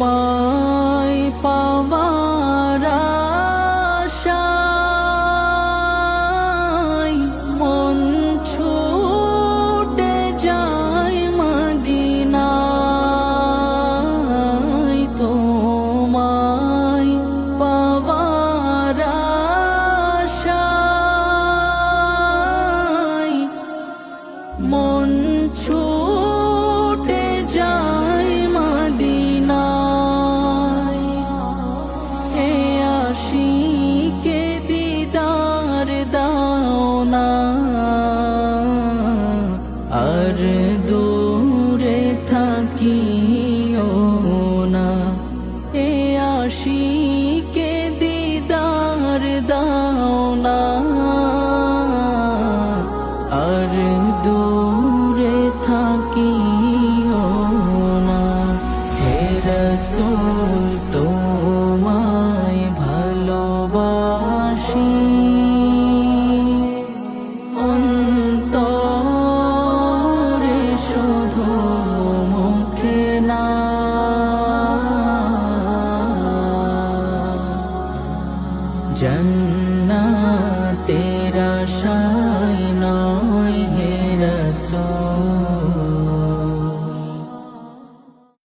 তোমায় পাওয়ার আশায় মন ছুটে যায় মদিনায়। তোমায় পাওয়ার আশায় মন ছুটে যায় মদিনায়। হে আশিকে দিদার দাও না, আর দূরে থাকিও না। হে আশিকে দিদার দাও না, আর দূরে থাকিও না। হে রাসূল